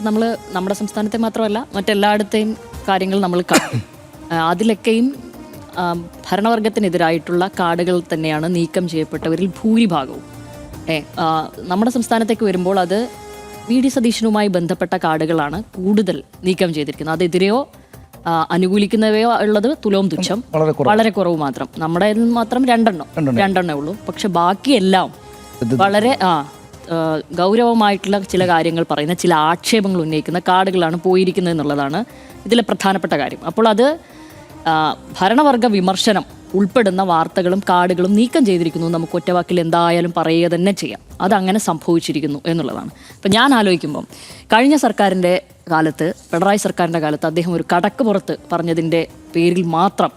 നമ്മൾ നമ്മുടെ സംസ്ഥാനത്തെ മാത്രമല്ല മറ്റെല്ലായിടത്തെയും കാര്യങ്ങൾ നമ്മൾ കാണും. അതിലൊക്കെയും ഭരണവർഗത്തിനെതിരായിട്ടുള്ള കാർഡുകൾ തന്നെയാണ് നീക്കം ചെയ്യപ്പെട്ടവരിൽ ഭൂരിഭാഗവും. നമ്മുടെ സംസ്ഥാനത്തേക്ക് വരുമ്പോൾ അത് വി ഡി സതീശനുമായി ബന്ധപ്പെട്ട കാർഡുകളാണ് കൂടുതൽ നീക്കം ചെയ്തിരിക്കുന്നത്. അതെതിരെയോ അനുകൂലിക്കുന്നവയോ ഉള്ളത് തുലോം തുച്ഛം, വളരെ കുറവ് മാത്രം. നമ്മുടെ മാത്രം രണ്ടെണ്ണേ ഉള്ളൂ. പക്ഷെ ബാക്കിയെല്ലാം വളരെ ഗൗരവമായിട്ടുള്ള ചില കാര്യങ്ങൾ പറയുന്ന, ചില ആക്ഷേപങ്ങൾ ഉന്നയിക്കുന്ന കാർഡുകളാണ് പോയിരിക്കുന്നത് എന്നുള്ളതാണ് ഇതിലെ പ്രധാനപ്പെട്ട കാര്യം. അപ്പോൾ അത് ഭരണവർഗ വിമർശനം ഉൾപ്പെടുന്ന വാർത്തകളും കാർഡുകളും നീക്കം ചെയ്തിരിക്കുന്നു. നമുക്ക് ഒറ്റവാക്കിൽ എന്തായാലും പറയുക തന്നെ ചെയ്യാം. അതങ്ങനെ സംഭവിച്ചിരിക്കുന്നു എന്നുള്ളതാണ്. ഇപ്പം ഞാൻ ആലോചിക്കുമ്പം കഴിഞ്ഞ സർക്കാരിൻ്റെ കാലത്ത്, പിണറായി സർക്കാരിൻ്റെ കാലത്ത് അദ്ദേഹം ഒരു കടക്ക് പുറത്ത് പറഞ്ഞതിൻ്റെ പേരിൽ മാത്രം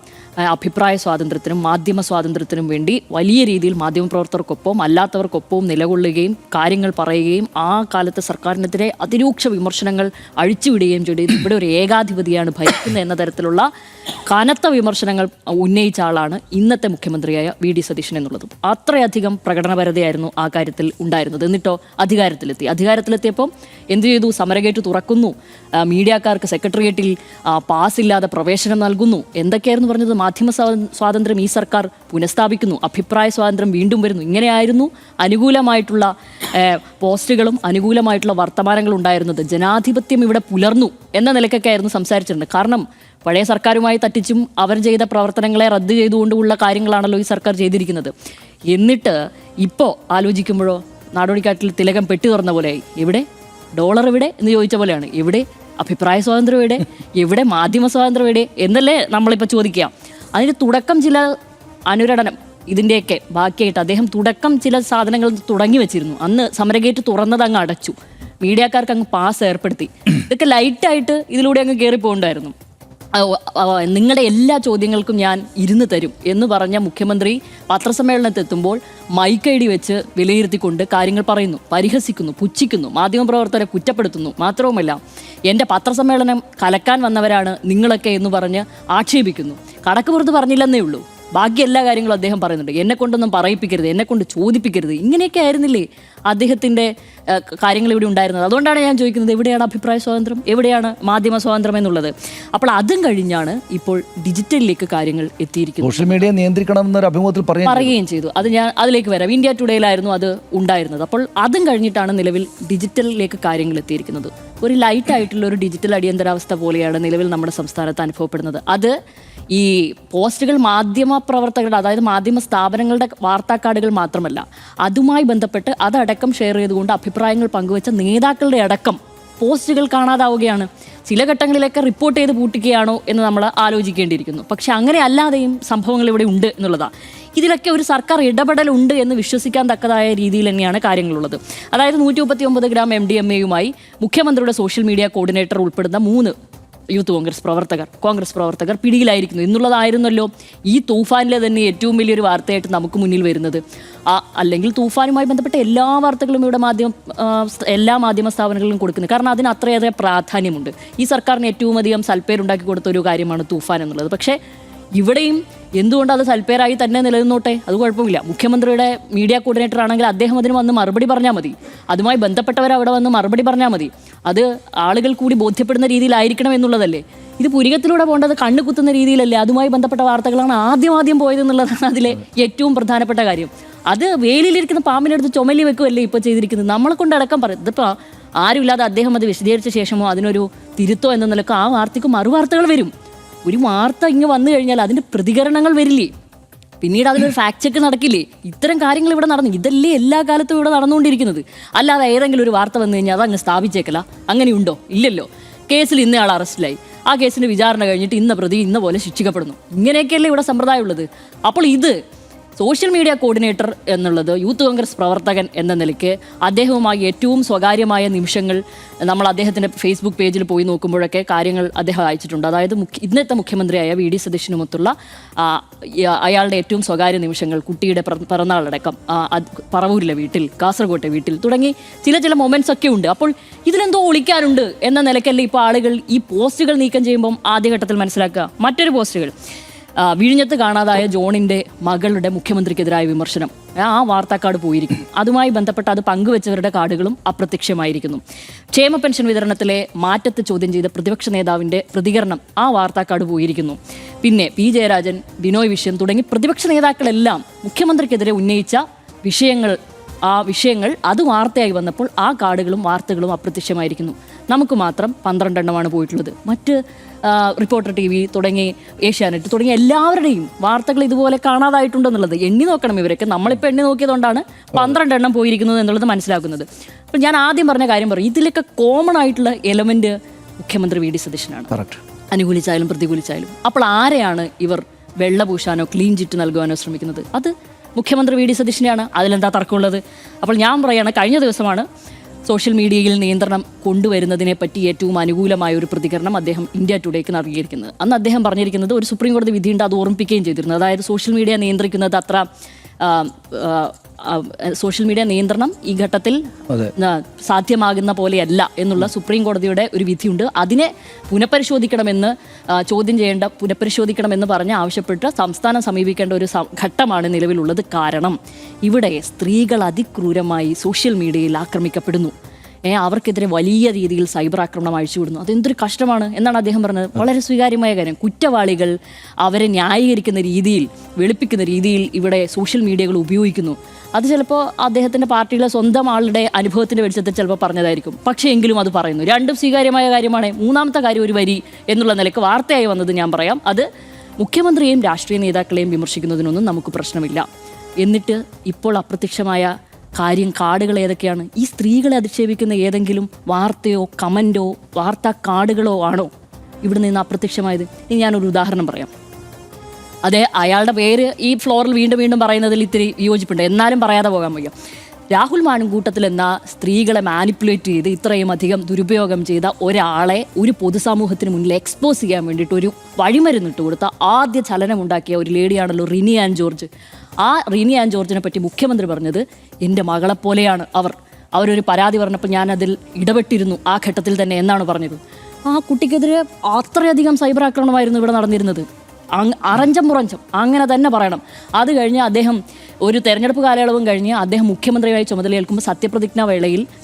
അഭിപ്രായ സ്വാതന്ത്ര്യത്തിനും മാധ്യമ സ്വാതന്ത്ര്യത്തിനും വേണ്ടി വലിയ രീതിയിൽ മാധ്യമപ്രവർത്തകർക്കൊപ്പം അല്ലാത്തവർക്കൊപ്പവും നിലകൊള്ളുകയും കാര്യങ്ങൾ പറയുകയും ആ കാലത്തെ സർക്കാരിനെതിരെ അതിരൂക്ഷ വിമർശനങ്ങൾ അഴിച്ചുവിടുകയും ചെയ്ത് ഇവിടെ ഒരു ഏകാധിപതിയാണ് ഭരിക്കുന്നത് എന്ന തരത്തിലുള്ള കനത്ത വിമർശനങ്ങൾ ഉന്നയിച്ച ആളാണ് ഇന്നത്തെ മുഖ്യമന്ത്രിയായ വി ഡി സതീശൻ എന്നുള്ളതും. അത്രയധികം പ്രകടനപരതയായിരുന്നു ആ കാര്യത്തിൽ ഉണ്ടായിരുന്നത്. എന്നിട്ടോ അധികാരത്തിലെത്തിയപ്പോൾ എന്ത് ചെയ്തു? സമരഗേറ്റ് തുറക്കുന്നു, മീഡിയക്കാർക്ക് സെക്രട്ടേറിയറ്റിൽ പാസ്സില്ലാതെ പ്രവേശനം നൽകുന്നു. എന്തൊക്കെയായിരുന്നു പറഞ്ഞത്? മാധ്യമ സ്വാതന്ത്ര്യം ഈ സർക്കാർ പുനഃസ്ഥാപിക്കുന്നു, അഭിപ്രായ സ്വാതന്ത്ര്യം വീണ്ടും വരുന്നു. ഇങ്ങനെയായിരുന്നു അനുകൂലമായിട്ടുള്ള പോസ്റ്റുകളും അനുകൂലമായിട്ടുള്ള വർത്തമാനങ്ങളും ഉണ്ടായിരുന്നത്. ജനാധിപത്യം ഇവിടെ പുലർന്നു എന്ന നിലയ്ക്കൊക്കെ ആയിരുന്നു സംസാരിച്ചിരുന്നത്. കാരണം പഴയ സർക്കാരുമായി തട്ടിച്ചും അവർ ചെയ്ത പ്രവർത്തനങ്ങളെ റദ്ദ് ചെയ്തുകൊണ്ടുള്ള കാര്യങ്ങളാണല്ലോ ഈ സർക്കാർ ചെയ്തിരിക്കുന്നത്. എന്നിട്ട് ഇപ്പോൾ ആലോചിക്കുമ്പോഴോ നാടോടിക്കാട്ടിൽ തിലകം പെട്ടി തുറന്ന പോലെയായി. എവിടെ ഡോളർ എവിടെ എന്ന് ചോദിച്ച പോലെയാണ്. എവിടെ അഭിപ്രായ സ്വാതന്ത്ര്യം എവിടെ? എവിടെ മാധ്യമ സ്വാതന്ത്ര്യം എവിടെ എന്നല്ലേ നമ്മളിപ്പോൾ ചോദിക്കുക. അതിന് തുടക്കം ചില അനുരണനം ഇതിൻ്റെയൊക്കെ ബാക്കിയായിട്ട് അദ്ദേഹം തുടക്കം ചില സാധനങ്ങൾ തുടങ്ങി വെച്ചിരുന്നു. അന്ന് സമരഗേറ്റ് തുറന്നത് അങ്ങ് അടച്ചു, മീഡിയക്കാർക്ക് അങ്ങ് പാസ് ഏർപ്പെടുത്തി. ഇതൊക്കെ ലൈറ്റായിട്ട് ഇതിലൂടെ അങ്ങ് കയറിപ്പോണ്ടായിരുന്നു. നിങ്ങളുടെ എല്ലാ ചോദ്യങ്ങൾക്കും ഞാൻ ഇരുന്ന് തരും എന്ന് പറഞ്ഞ മുഖ്യമന്ത്രി പത്രസമ്മേളനത്തെത്തുമ്പോൾ മൈക്കൈഡി വെച്ച് വിലയിരുത്തിക്കൊണ്ട് കാര്യങ്ങൾ പറയുന്നു, പരിഹസിക്കുന്നു, പുച്ഛിക്കുന്നു, മാധ്യമപ്രവർത്തകരെ കുറ്റപ്പെടുത്തുന്നു. മാത്രവുമല്ല എൻ്റെ പത്രസമ്മേളനം കലക്കാൻ വന്നവരാണ് നിങ്ങളൊക്കെ എന്ന് പറഞ്ഞ് ആക്ഷേപിക്കുന്നു. കടക്ക് പുറത്ത് പറഞ്ഞില്ലെന്നേ ഉള്ളൂ, ബാക്കി എല്ലാ കാര്യങ്ങളും അദ്ദേഹം പറയുന്നുണ്ട്. എന്നെ കൊണ്ടൊന്നും പറയിപ്പിക്കരുത്, എന്നെ കൊണ്ട് ചോദിപ്പിക്കരുത്, ഇങ്ങനെയൊക്കെ ആയിരുന്നില്ലേ അദ്ദേഹത്തിൻ്റെ കാര്യങ്ങൾ ഇവിടെ ഉണ്ടായിരുന്നത്. അതുകൊണ്ടാണ് ഞാൻ ചോദിക്കുന്നത്, എവിടെയാണ് അഭിപ്രായ സ്വാതന്ത്ര്യം, എവിടെയാണ് മാധ്യമ സ്വാതന്ത്ര്യം എന്നുള്ളത്? അപ്പോൾ അതും കഴിഞ്ഞാണ് ഇപ്പോൾ ഡിജിറ്റലിലേക്ക് കാര്യങ്ങൾ എത്തിയിരിക്കുന്നത്. സോഷ്യൽ മീഡിയ നിയന്ത്രിക്കണം എന്നൊരു അഭിമുഖത്തിൽ പറയുകയും ചെയ്തു. അത് ഞാൻ അതിലേക്ക് വരാം. ഇന്ത്യ ടുഡേയിലായിരുന്നു അത് ഉണ്ടായിരുന്നത്. അപ്പോൾ അതും കഴിഞ്ഞിട്ടാണ് നിലവിൽ ഡിജിറ്റലിലേക്ക് കാര്യങ്ങൾ എത്തിയിരിക്കുന്നത്. ഒരു ലൈറ്റായിട്ടുള്ള ഒരു ഡിജിറ്റൽ അടിയന്തരാവസ്ഥ പോലെയാണ് നിലവിൽ നമ്മുടെ സംസ്ഥാനത്ത് അനുഭവപ്പെടുന്നത്. അത് ഈ പോസ്റ്റുകൾ മാധ്യമ പ്രവർത്തകരുടെ, അതായത് മാധ്യമ സ്ഥാപനങ്ങളുടെ വാർത്താ കാർഡുകൾ മാത്രമല്ല, അതുമായി ബന്ധപ്പെട്ട് അതടക്കം ഷെയർ ചെയ്തുകൊണ്ട് അഭിപ്രായങ്ങൾ പങ്കുവച്ച നേതാക്കളുടെ അടക്കം പോസ്റ്റുകൾ കാണാതാവുകയാണ്. ചില ഘട്ടങ്ങളിലൊക്കെ റിപ്പോർട്ട് ചെയ്ത് പൂട്ടിക്കുകയാണോ എന്ന് നമ്മൾ ആലോചിക്കേണ്ടിയിരിക്കുന്നു. പക്ഷെ അങ്ങനെ അല്ലാതെയും സംഭവങ്ങൾ ഇവിടെ ഉണ്ട് എന്നുള്ളതാണ്. ഇതിലൊക്കെ ഒരു സർക്കാർ ഇടപെടലുണ്ട് എന്ന് വിശ്വസിക്കാൻ തക്കതായ രീതിയിൽ തന്നെയാണ് കാര്യങ്ങളുള്ളത്. അതായത് 139 ഗ്രാം MDMA-യുമായി മുഖ്യമന്ത്രിയുടെ സോഷ്യൽ മീഡിയ കോർഡിനേറ്റർ ഉൾപ്പെടുന്ന 3 യൂത്ത് കോൺഗ്രസ് പ്രവർത്തകർ പിടിയിലായിരിക്കുന്നു എന്നുള്ളതായിരുന്നല്ലോ ഈ തൂഫാനിലെ തന്നെ ഏറ്റവും വലിയൊരു വാർത്തയായിട്ട് നമുക്ക് മുന്നിൽ വരുന്നത്. അല്ലെങ്കിൽ തൂഫാനുമായി ബന്ധപ്പെട്ട എല്ലാ വാർത്തകളും ഇവിടെ എല്ലാ മാധ്യമ സ്ഥാപനങ്ങളിലും കൊടുക്കുന്നത്. കാരണം അതിന് അത്രയേറെ പ്രാധാന്യമുണ്ട്. ഈ സർക്കാരിന് ഏറ്റവും അധികം സൽപ്പേരുണ്ടാക്കി കൊടുത്ത ഒരു കാര്യമാണ് തൂഫാൻ എന്നുള്ളത്. പക്ഷേ ഇവിടെയും എന്തുകൊണ്ട് അത് സൽപ്പേരായി തന്നെ നിലനിന്നോട്ടെ, അത് കുഴപ്പമില്ല. മുഖ്യമന്ത്രിയുടെ മീഡിയ കോർഡിനേറ്റർ ആണെങ്കിൽ അദ്ദേഹം അതിന് വന്ന് മറുപടി പറഞ്ഞാൽ മതി. അതുമായി ബന്ധപ്പെട്ടവർ അവിടെ വന്ന് മറുപടി പറഞ്ഞാൽ മതി. അത് ആളുകൾ കൂടി ബോധ്യപ്പെടുന്ന രീതിയിലായിരിക്കണം എന്നുള്ളതല്ലേ. ഇത് പുരികത്തിലൂടെ പോകേണ്ടത് കണ്ണു കുത്തുന്ന രീതിയിലല്ലേ. അതുമായി ബന്ധപ്പെട്ട വാർത്തകളാണ് ആദ്യം പോയതെന്നുള്ളതാണ് അതിലെ ഏറ്റവും പ്രധാനപ്പെട്ട കാര്യം. അത് വേലിയിലിരിക്കുന്ന പാമ്പിനെടുത്ത് ചുമലി വെക്കുകയല്ലേ ഇപ്പോൾ ചെയ്തിരിക്കുന്നത്. നമ്മളെ കൊണ്ടടക്കം പറയും. ഇതിപ്പോൾ ആരുമില്ലാതെ അദ്ദേഹം അത് വിശദീകരിച്ച ശേഷമോ അതിനൊരു തിരുത്തോ എന്ന നിലക്ക് ആ വാർത്തയ്ക്ക് മറുവാർത്തകൾ വരും. ഒരു വാർത്ത ഇങ്ങ് വന്നു കഴിഞ്ഞാൽ അതിൻ്റെ പ്രതികരണങ്ങൾ വരില്ലേ, പിന്നീട് അതിനൊരു ഫാക്ട് ചെക്ക് നടക്കില്ലേ. ഇത്തരം കാര്യങ്ങൾ ഇവിടെ നടന്നു. ഇതല്ലേ എല്ലാ കാലത്തും ഇവിടെ നടന്നുകൊണ്ടിരിക്കുന്നത്. അല്ലാതെ ഏതെങ്കിലും ഒരു വാർത്ത വന്നു കഴിഞ്ഞാൽ അതങ്ങ് സ്ഥാപിച്ചേക്കല, അങ്ങനെയുണ്ടോ? ഇല്ലല്ലോ. കേസിൽ ഇന്നയാൾ അറസ്റ്റിലായി, ആ കേസിൻ്റെ വിചാരണ കഴിഞ്ഞിട്ട് ഇന്ന പ്രതി ഇന്ന പോലെ ശിക്ഷിക്കപ്പെടുന്നു. ഇങ്ങനെയൊക്കെയല്ലേ ഇവിടെ സമ്പ്രദായമുള്ളത്. അപ്പോൾ ഇത് സോഷ്യൽ മീഡിയ കോർഡിനേറ്റർ എന്നുള്ളത് യൂത്ത് കോൺഗ്രസ് പ്രവർത്തകൻ എന്ന നിലയ്ക്ക് അദ്ദേഹവുമായി ഏറ്റവും സ്വകാര്യമായ നിമിഷങ്ങൾ നമ്മൾ അദ്ദേഹത്തിൻ്റെ ഫേസ്ബുക്ക് പേജിൽ പോയി നോക്കുമ്പോഴൊക്കെ കാര്യങ്ങൾ അദ്ദേഹം അയച്ചിട്ടുണ്ട്. അതായത് ഇന്നത്തെ മുഖ്യമന്ത്രിയായ വി ഡി സതീശനുമൊത്തുള്ള അയാളുടെ ഏറ്റവും സ്വകാര്യ നിമിഷങ്ങൾ, കുട്ടിയുടെ പിറന്നാളടക്കം പറവൂരിലെ വീട്ടിൽ, കാസർഗോട്ടെ വീട്ടിൽ തുടങ്ങി ചില മൊമെൻറ്റ്സ് ഒക്കെ ഉണ്ട്. അപ്പോൾ ഇതിലെന്തോ ഒളിക്കാനുണ്ട് എന്ന നിലയ്ക്കല്ലേ ഇപ്പോൾ ആളുകൾ ഈ പോസ്റ്റുകൾ നീക്കം ചെയ്യുമ്പം ആദ്യഘട്ടത്തിൽ മനസ്സിലാക്കുക. മറ്റൊരു പോസ്റ്റുകൾ വിഴിഞ്ഞത്ത് കാണാതായ ജോണിൻ്റെ മകളുടെ മുഖ്യമന്ത്രിക്കെതിരായ വിമർശനം, ആ വാർത്താക്കാർഡ് പോയിരിക്കുന്നു. അതുമായി ബന്ധപ്പെട്ട് അത് പങ്കുവെച്ചവരുടെ കാർഡുകളും അപ്രത്യക്ഷമായിരിക്കുന്നു. ക്ഷേമ പെൻഷൻ വിതരണത്തിലെ മാറ്റത്തെ ചോദ്യം ചെയ്ത പ്രതിപക്ഷ നേതാവിൻ്റെ പ്രതികരണം, ആ വാർത്താക്കാർഡ് പോയിരിക്കുന്നു. പിന്നെ പി ജയരാജൻ, ബിനോയ് വിശ്വം തുടങ്ങി പ്രതിപക്ഷ നേതാക്കളെല്ലാം മുഖ്യമന്ത്രിക്കെതിരെ ഉന്നയിച്ച ആ വിഷയങ്ങൾ അത് വാർത്തയായി വന്നപ്പോൾ ആ കാർഡുകളും വാർത്തകളും അപ്രത്യക്ഷമായിരിക്കുന്നു. നമുക്ക് മാത്രം 12 എണ്ണമാണ് പോയിട്ടുള്ളത്. മറ്റ് റിപ്പോർട്ടർ TV തുടങ്ങി ഏഷ്യാനെറ്റ് തുടങ്ങിയ എല്ലാവരുടെയും വാർത്തകൾ ഇതുപോലെ കാണാതായിട്ടുണ്ടെന്നുള്ളത് എണ്ണി നോക്കണം. ഇവരൊക്കെ നമ്മളിപ്പോൾ എണ്ണി നോക്കിയതുകൊണ്ടാണ് 12 എണ്ണം പോയിരിക്കുന്നത് എന്നുള്ളത് മനസ്സിലാക്കുന്നത്. അപ്പോൾ ഞാൻ ആദ്യം പറഞ്ഞ കാര്യം പറയും, ഇതിലൊക്കെ കോമൺ ആയിട്ടുള്ള എലമെന്റ് മുഖ്യമന്ത്രി VD സതീശനാണ്. അനുകൂലിച്ചായാലും പ്രതികൂലിച്ചായാലും. അപ്പോൾ ആരെയാണ് ഇവർ വെള്ളപൂശാനോ ക്ലീൻ ചിറ്റ് നൽകുവാനോ ശ്രമിക്കുന്നത്? അത് മുഖ്യമന്ത്രി VD സതീശനെയാണ്. അതിലെന്താ തർക്കമുള്ളത്? അപ്പോൾ ഞാൻ പറയുകയാണ്, കഴിഞ്ഞ ദിവസമാണ് സോഷ്യൽ മീഡിയയിൽ നിയന്ത്രണം കൊണ്ടുവരുന്നതിനെ പറ്റി ഏറ്റവും അനുകൂലമായ ഒരു പ്രതികരണം അദ്ദേഹം ഇന്ത്യ ടുഡേക്ക് നൽകിയിരിക്കുന്നത്. അന്ന് അദ്ദേഹം പറഞ്ഞിരിക്കുന്നത് ഒരു സുപ്രീം കോടതി വിധിയുണ്ട്, അത് ഓർമ്മിപ്പിക്കുകയും ചെയ്തിരുന്നു. അതായത് സോഷ്യൽ മീഡിയ നിയന്ത്രിക്കുന്നത് സോഷ്യൽ മീഡിയ നിയന്ത്രണം ഈ ഘട്ടത്തിൽ സാധ്യമാകുന്ന പോലെയല്ല എന്നുള്ള സുപ്രീം കോടതിയുടെ ഒരു വിധിയുണ്ട്. അതിനെ പുനഃപരിശോധിക്കണമെന്ന് പറഞ്ഞ് ആവശ്യപ്പെട്ട് സംസ്ഥാനം സമീപിക്കേണ്ട ഒരു ഘട്ടമാണ് നിലവിലുള്ളത്. കാരണം ഇവിടെ സ്ത്രീകൾ അതിക്രൂരമായി സോഷ്യൽ മീഡിയയിൽ ആക്രമിക്കപ്പെടുന്നു. അവർക്കെതിരെ വലിയ രീതിയിൽ സൈബർ ആക്രമണം അഴിച്ചുവിടുന്നു. അതെന്തൊരു കഷ്ടമാണ് എന്നാണ് അദ്ദേഹം പറഞ്ഞത്. വളരെ സ്വീകാര്യമായ കാര്യം. കുറ്റവാളികൾ അവരെ ന്യായീകരിക്കുന്ന രീതിയിൽ, വെളുപ്പിക്കുന്ന രീതിയിൽ ഇവിടെ സോഷ്യൽ മീഡിയകൾ ഉപയോഗിക്കുന്നു. അത് ചിലപ്പോൾ അദ്ദേഹത്തിൻ്റെ പാർട്ടിയിലെ സ്വന്തം ആളുടെ അനുഭവത്തിൻ്റെ വെളിച്ചത്തിൽ ചിലപ്പോൾ പറഞ്ഞതായിരിക്കും. പക്ഷേ എങ്കിലും അത് പറയുന്നു. രണ്ടും സ്വീകാര്യമായ കാര്യമാണ്. മൂന്നാമത്തെ കാര്യം ഒരു വരി എന്നുള്ള നിലയ്ക്ക് വാർത്തയായി വന്നത് ഞാൻ പറയാം. അത് മുഖ്യമന്ത്രിയെയും രാഷ്ട്രീയ നേതാക്കളെയും വിമർശിക്കുന്നതിനൊന്നും നമുക്ക് പ്രശ്നമില്ല. എന്നിട്ട് ഇപ്പോൾ അപ്രത്യക്ഷമായ കാർഡുകൾ ഏതൊക്കെയാണ്? ഈ സ്ത്രീകളെ അധിക്ഷേപിക്കുന്ന ഏതെങ്കിലും വാർത്തയോ കമൻറ്റോ വാർത്താ കാർഡുകളോ ആണോ ഇവിടെ നിന്ന് അപ്രത്യക്ഷമായത്? ഇനി ഞാനൊരു ഉദാഹരണം പറയാം. അതെ, അയാളുടെ പേര് ഈ ഫ്ലോറിൽ വീണ്ടും വീണ്ടും പറയുന്നതിൽ ഇത്തിരി വിയോജിപ്പുണ്ട്, എന്നാലും പറയാതെ പോകാൻ വയ്യ. രാഹുൽ മാണൻകൂട്ടത്തിൽ എന്ന സ്ത്രീകളെ മാനിപ്പുലേറ്റ് ചെയ്ത് ഇത്രയും അധികം ദുരുപയോഗം ചെയ്ത ഒരാളെ ഒരു പൊതുസമൂഹത്തിന് മുന്നിൽ എക്സ്പോസ് ചെയ്യാൻ വേണ്ടിയിട്ട് ഒരു വഴിമരുന്നിട്ട് കൊടുത്ത ആദ്യ ചലനമുണ്ടാക്കിയ ഒരു ലേഡിയാണല്ലോ റിനി ആൻ ജോർജ്. ആ റിനി ആൻ ജോർജിനെ പറ്റി മുഖ്യമന്ത്രി പറഞ്ഞത്, എൻ്റെ മകളെപ്പോലെയാണ് അവരൊരു പരാതി പറഞ്ഞപ്പോൾ ഞാനതിൽ ഇടപെട്ടിരുന്നു ആ ഘട്ടത്തിൽ തന്നെ എന്നാണ് പറഞ്ഞത്. ആ കുട്ടിക്കെതിരെ അത്രയധികം സൈബർ ആക്രമണമായിരുന്നു ഇവിടെ നടന്നിരുന്നത്. അറഞ്ചം പുറഞ്ചം അങ്ങനെ തന്നെ പറയണം. അത് കഴിഞ്ഞ് അദ്ദേഹം ഒരു തെരഞ്ഞെടുപ്പ് കാലയളവും കഴിഞ്ഞ് അദ്ദേഹം മുഖ്യമന്ത്രിയായി ചുമതലയേൽക്കുമ്പോൾ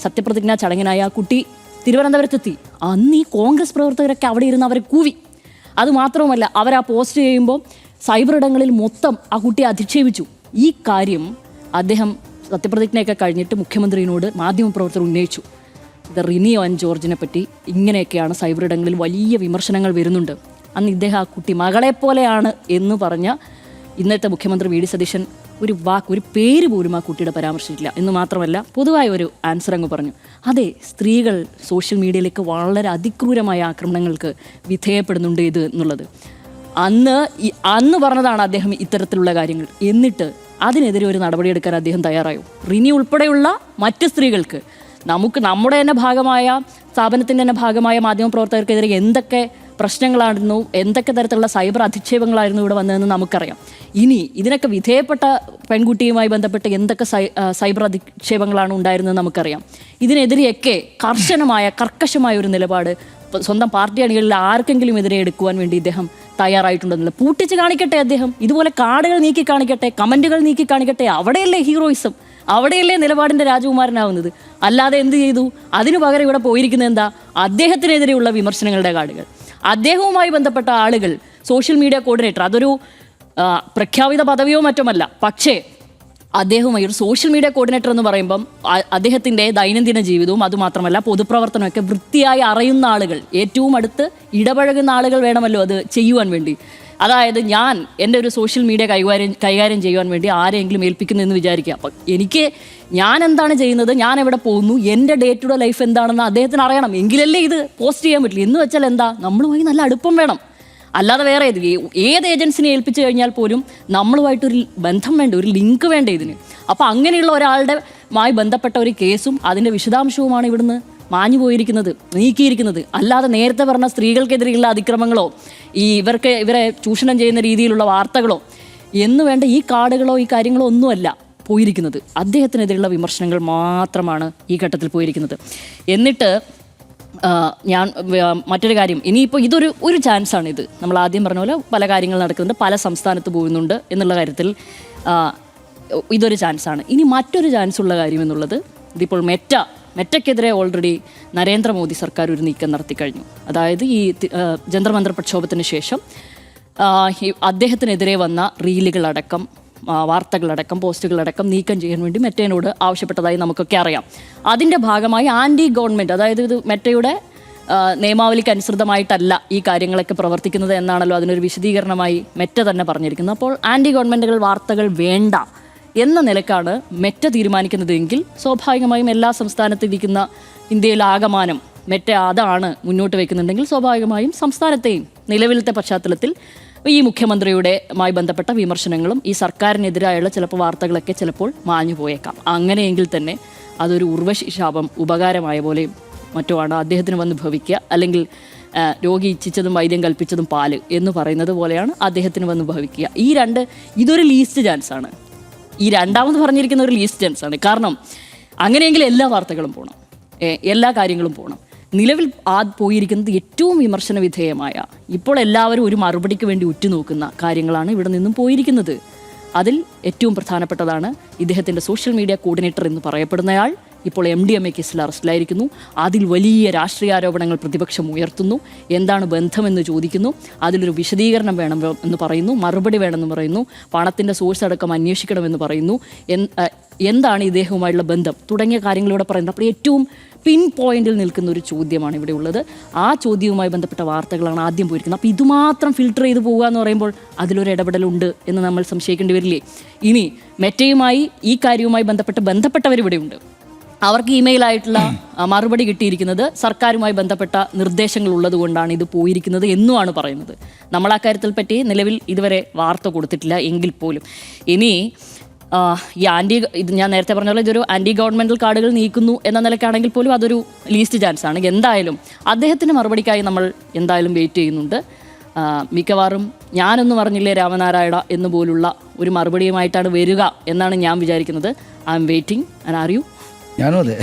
സത്യപ്രതിജ്ഞാ ചടങ്ങിനായി ആ കുട്ടി തിരുവനന്തപുരത്തെത്തി. അന്ന് ഈ കോൺഗ്രസ് പ്രവർത്തകരൊക്കെ അവിടെ ഇരുന്ന് അവരെ കൂവി. അതുമാത്രവുമല്ല, അവരാ പോസ്റ്റ് ചെയ്യുമ്പോൾ സൈബർ ഇടങ്ങളിൽ മൊത്തം ആ കുട്ടിയെ അധിക്ഷേപിച്ചു. ഈ കാര്യം അദ്ദേഹം സത്യപ്രതിജ്ഞയൊക്കെ കഴിഞ്ഞിട്ട് മുഖ്യമന്ത്രിയോട് മാധ്യമപ്രവർത്തകർ ഉന്നയിച്ചു. റിനി ആൻ ജോർജിനെ പറ്റി ഇങ്ങനെയൊക്കെയാണ് സൈബർ ഇടങ്ങളിൽ വലിയ വിമർശനങ്ങൾ വരുന്നുണ്ട്. അന്ന് ഇദ്ദേഹം ആ കുട്ടി മകളെപ്പോലെയാണ് എന്ന് പറഞ്ഞ ഇന്നത്തെ മുഖ്യമന്ത്രി VD സതീശൻ ഒരു പേര് പോലും ആ കുട്ടിയുടെ പരാമർശിച്ചില്ല. എന്ന് മാത്രമല്ല, പൊതുവായ ഒരു ആൻസർ അങ്ങ് പറഞ്ഞു. അതെ, സ്ത്രീകൾ സോഷ്യൽ മീഡിയയിലേക്ക് വളരെ അതിക്രൂരമായ ആക്രമണങ്ങൾക്ക് വിധേയപ്പെടുന്നുണ്ട് ഇത് എന്നുള്ളത് അന്ന് പറഞ്ഞതാണ് അദ്ദേഹം ഇത്തരത്തിലുള്ള കാര്യങ്ങൾ. എന്നിട്ട് അതിനെതിരെ ഒരു നടപടിയെടുക്കാൻ അദ്ദേഹം തയ്യാറായോ? റിനി ഉൾപ്പെടെയുള്ള മറ്റ് സ്ത്രീകൾക്ക്, നമ്മുടെ തന്നെ ഭാഗമായ സ്ഥാപനത്തിൻ്റെ തന്നെ ഭാഗമായ മാധ്യമപ്രവർത്തകർക്കെതിരെ എന്തൊക്കെ പ്രശ്നങ്ങളായിരുന്നു, എന്തൊക്കെ തരത്തിലുള്ള സൈബർ അധിക്ഷേപങ്ങളായിരുന്നു ഇവിടെ വന്നതെന്ന് നമുക്കറിയാം. ഇനി ഇതിനൊക്കെ വിധേയപ്പെട്ട പെൺകുട്ടിയുമായി ബന്ധപ്പെട്ട് എന്തൊക്കെ സൈബർ അധിക്ഷേപങ്ങളാണ് ഉണ്ടായിരുന്നത് നമുക്കറിയാം. ഇതിനെതിരെയൊക്കെ കർക്കശമായ ഒരു നിലപാട് സ്വന്തം പാർട്ടി അണികളിൽ ആർക്കെങ്കിലും എതിരെ എടുക്കുവാൻ വേണ്ടി ഇദ്ദേഹം തയ്യാറായിട്ടുണ്ടെന്നില്ല. പൂട്ടിച്ച് കാണിക്കട്ടെ അദ്ദേഹം. ഇതുപോലെ കാർഡുകൾ നീക്കി കാണിക്കട്ടെ, കമൻറ്റുകൾ നീക്കി കാണിക്കട്ടെ. അവിടെയല്ലേ ഹീറോയിസം, അവിടെയല്ലേ നിലപാടിൻ്റെ രാജകുമാരനാവുന്നത്. അല്ലാതെ എന്ത് ചെയ്തു? അതിനു പകരം ഇവിടെ പോയിരിക്കുന്നത് എന്താ? അദ്ദേഹത്തിനെതിരെയുള്ള വിമർശനങ്ങളുടെ കാർഡുകൾ. അദ്ദേഹവുമായി ബന്ധപ്പെട്ട ആളുകൾ, സോഷ്യൽ മീഡിയ കോർഡിനേറ്റർ, അതൊരു പ്രഖ്യാപിത പദവിയോ മറ്റുമല്ല, പക്ഷേ അദ്ദേഹവുമായി ഒരു സോഷ്യൽ മീഡിയ കോർഡിനേറ്റർ എന്ന് പറയുമ്പം അദ്ദേഹത്തിൻ്റെ ദൈനംദിന ജീവിതവും അതുമാത്രമല്ല പൊതുപ്രവർത്തനമൊക്കെ വൃത്തിയായി അറിയുന്ന ആളുകൾ, ഏറ്റവും അടുത്ത് ഇടപഴകുന്ന ആളുകൾ വേണമല്ലോ അത് ചെയ്യുവാൻ വേണ്ടി. അതായത് എൻ്റെ ഒരു സോഷ്യൽ മീഡിയ കൈകാര്യം ചെയ്യുവാൻ വേണ്ടി ആരെങ്കിലും ഏൽപ്പിക്കുന്നു എന്ന് വിചാരിക്കുക. അപ്പം ഞാൻ എന്താണ് ചെയ്യുന്നത്, ഞാൻ എവിടെ പോകുന്നു, എൻ്റെ ഡേ ടു ഡേ ലൈഫ് എന്താണെന്ന് അദ്ദേഹത്തിന് അറിയണം. എങ്കിലല്ലേ ഇത് പോസ്റ്റ് ചെയ്യാൻ പറ്റില്ല. എന്ന് വെച്ചാൽ എന്താ, നമ്മളുമായി നല്ല അടുപ്പം വേണം. അല്ലാതെ വേറെ ഏത് ഏജൻസിനെ ഏൽപ്പിച്ചു കഴിഞ്ഞാൽ പോലും നമ്മളുമായിട്ടൊരു ബന്ധം വേണ്ട, ഒരു ലിങ്ക് വേണ്ട ഇതിന്. അപ്പോൾ അങ്ങനെയുള്ള ഒരാളുടെമായി ബന്ധപ്പെട്ട ഒരു കേസും അതിൻ്റെ വിശദാംശവുമാണ് ഇവിടുന്ന് മാഞ്ഞു പോയിരിക്കുന്നത്, നീക്കിയിരിക്കുന്നത്. അല്ലാതെ നേരത്തെ പറഞ്ഞ സ്ത്രീകൾക്കെതിരെയുള്ള അതിക്രമങ്ങളോ ഇവരെ ചൂഷണം ചെയ്യുന്ന രീതിയിലുള്ള വാർത്തകളോ എന്ന് വേണ്ട ഈ കാർഡുകളോ ഈ കാര്യങ്ങളോ ഒന്നുമല്ല പോയിരിക്കുന്നത്. അദ്ദേഹത്തിനെതിരെയുള്ള വിമർശനങ്ങൾ മാത്രമാണ് ഈ ഘട്ടത്തിൽ പോയിരിക്കുന്നത്. എന്നിട്ട് മറ്റൊരു കാര്യം, ഇനിയിപ്പോൾ ഒരു ചാൻസാണ് ഇത്. നമ്മൾ ആദ്യം പറഞ്ഞ പോലെ പല കാര്യങ്ങൾ നടക്കുന്നുണ്ട്, പല സംസ്ഥാനത്ത് പോകുന്നുണ്ട് എന്നുള്ള കാര്യത്തിൽ ഇതൊരു ചാൻസാണ്. ഇനി മറ്റൊരു ചാൻസ് ഉള്ള കാര്യം എന്നുള്ളത്, ഇതിപ്പോൾ മെറ്റയ്ക്കെതിരെ ഓൾറെഡി നരേന്ദ്രമോദി സർക്കാർ ഒരു നീക്കം നടത്തിക്കഴിഞ്ഞു. അതായത് ഈ ജന്തർ മന്ദർ പ്രക്ഷോഭത്തിന് ശേഷം അദ്ദേഹത്തിനെതിരെ വന്ന റീലുകളടക്കം, വാർത്തകളടക്കം, പോസ്റ്റുകളടക്കം നീക്കം ചെയ്യാൻ വേണ്ടി മെറ്റയോട് ആവശ്യപ്പെട്ടതായി നമുക്കൊക്കെ അറിയാം. അതിൻ്റെ ഭാഗമായി ആൻറ്റി ഗവൺമെൻറ്, അതായത് ഇത് മെറ്റയുടെ നിയമാവലിക്ക് അനുസൃതമായിട്ടല്ല ഈ കാര്യങ്ങളൊക്കെ പ്രവർത്തിക്കുന്നത് എന്നാണല്ലോ അതിനൊരു വിശദീകരണമായി മെറ്റ തന്നെ പറഞ്ഞിരിക്കുന്നത്. അപ്പോൾ ആൻറ്റി ഗവൺമെൻറ്റുകൾ വാർത്തകൾ വേണ്ട എന്ന നിലക്കാണ് മെറ്റ തീരുമാനിക്കുന്നതെങ്കിൽ സ്വാഭാവികമായും എല്ലാ സംസ്ഥാനത്തിരിക്കുന്ന ഇന്ത്യയിലാകമാനം മെറ്റ അതാണ് മുന്നോട്ട് വയ്ക്കുന്നുണ്ടെങ്കിൽ സ്വാഭാവികമായും സംസ്ഥാനത്തെയും നിലവിലത്തെ പശ്ചാത്തലത്തിൽ ഈ മുഖ്യമന്ത്രിയുടെയുമായി ബന്ധപ്പെട്ട വിമർശനങ്ങളും ഈ സർക്കാരിനെതിരായുള്ള ചിലപ്പോൾ വാർത്തകളൊക്കെ ചിലപ്പോൾ മാഞ്ഞു പോയേക്കാം. അങ്ങനെയെങ്കിൽ തന്നെ അതൊരു ഉർവശി ശാപം ഉപകാരമായ പോലെ മറ്റോ ആണ് അദ്ദേഹത്തിന് വന്ന് ഭവിക്കുക. അല്ലെങ്കിൽ രോഗി ഇച്ഛിച്ചതും വൈദ്യം കൽപ്പിച്ചതും പാല് എന്ന് പറയുന്നത് പോലെയാണ് അദ്ദേഹത്തിന് വന്ന് ഭവിക്കുക. ഇതൊരു ലീസ്റ്റ് ചാൻസാണ്. ഈ രണ്ടാമത് പറഞ്ഞിരിക്കുന്ന ഒരു ലീസ്റ്റ് ചാൻസാണ്. കാരണം അങ്ങനെയെങ്കിൽ എല്ലാ വാർത്തകളും പോകണം, എല്ലാ കാര്യങ്ങളും പോകണം. നിലവിൽ പോയിരിക്കുന്നത് ഏറ്റവും വിമർശന വിധേയമായ, ഇപ്പോൾ എല്ലാവരും ഒരു മറുപടിക്ക് വേണ്ടി ഉറ്റുനോക്കുന്ന കാര്യങ്ങളാണ് ഇവിടെ നിന്നും പോയിരിക്കുന്നത്. അതിൽ ഏറ്റവും പ്രധാനപ്പെട്ടതാണ് ഇദ്ദേഹത്തിൻ്റെ സോഷ്യൽ മീഡിയ കോർഡിനേറ്റർ എന്ന് പറയപ്പെടുന്നയാൾ ഇപ്പോൾ MDMA കേസിൽ അറസ്റ്റിലായിരിക്കുന്നു. അതിൽ വലിയ രാഷ്ട്രീയ ആരോപണങ്ങൾ പ്രതിപക്ഷം ഉയർത്തുന്നു. എന്താണ് ബന്ധമെന്ന് ചോദിക്കുന്നു. അതിലൊരു വിശദീകരണം വേണം എന്ന് പറയുന്നു, മറുപടി വേണമെന്ന് പറയുന്നു, പണത്തിൻ്റെ സോഴ്സ് അടക്കം അന്വേഷിക്കണമെന്ന് പറയുന്നു, എന്താണ് ഇദ്ദേഹവുമായുള്ള ബന്ധം തുടങ്ങിയ കാര്യങ്ങളിലൂടെ പറയുന്നത്. അപ്പോൾ ഏറ്റവും പിൻ പോയിന്റിൽ നിൽക്കുന്ന ഒരു ചോദ്യമാണ് ഇവിടെ ഉള്ളത്. ആ ചോദ്യവുമായി ബന്ധപ്പെട്ട വാർത്തകളാണ് ആദ്യം പോയിരിക്കുന്നത്. അപ്പോൾ ഇതുമാത്രം ഫിൽട്ടർ ചെയ്ത് പോകുക എന്ന് പറയുമ്പോൾ അതിലൊരു ഇടപെടലുണ്ട് എന്ന് നമ്മൾ സംശയിക്കേണ്ടി വരില്ലേ? ഇനി മെറ്റയുമായി ഈ കാര്യവുമായി ബന്ധപ്പെട്ടവരിവിടെയുണ്ട്. അവർക്ക് ഇമെയിലായിട്ടുള്ള മറുപടി കിട്ടിയിരിക്കുന്നത് സർക്കാരുമായി ബന്ധപ്പെട്ട നിർദ്ദേശങ്ങൾ ഉള്ളത് കൊണ്ടാണ് ഇത് പോയിരിക്കുന്നത് എന്നുമാണ് പറയുന്നത്. നമ്മൾ ആ കാര്യത്തിൽ പറ്റി നിലവിൽ ഇതുവരെ വാർത്ത കൊടുത്തിട്ടില്ല എങ്കിൽ പോലും ഇനി ഇത് ഞാൻ നേരത്തെ പറഞ്ഞ പോലെ ഇതൊരു ആൻറ്റി ഗവൺമെൻറ്റൽ കാർഡുകൾ നീക്കുന്നു എന്ന നിലയ്ക്കാണെങ്കിൽ പോലും അതൊരു ലീസ്റ്റ് ചാൻസ് ആണ്. എന്തായാലും അദ്ദേഹത്തിൻ്റെ മറുപടിക്കായി നമ്മൾ എന്തായാലും വെയിറ്റ് ചെയ്യുന്നുണ്ട്. മിക്കവാറും ഞാനൊന്നും പറഞ്ഞില്ലേ രാമനാരായണ എന്നുപോലുള്ള ഒരു മറുപടിയുമായിട്ടാണ് വരിക എന്നാണ് ഞാൻ വിചാരിക്കുന്നത്. I M waiting. And are you? ഞാനും അതെ.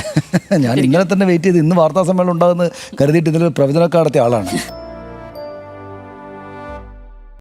ഞാൻ ഇന്നലെ തന്നെ വെയിറ്റ് ചെയ്ത് ഇന്ന് വാർത്താ സമ്മേളനം ഉണ്ടാകുമെന്ന് കരുതിയിട്ട് ഇതിൽ പ്രവചനമൊക്കെ നടത്തിയ ആളാണ്.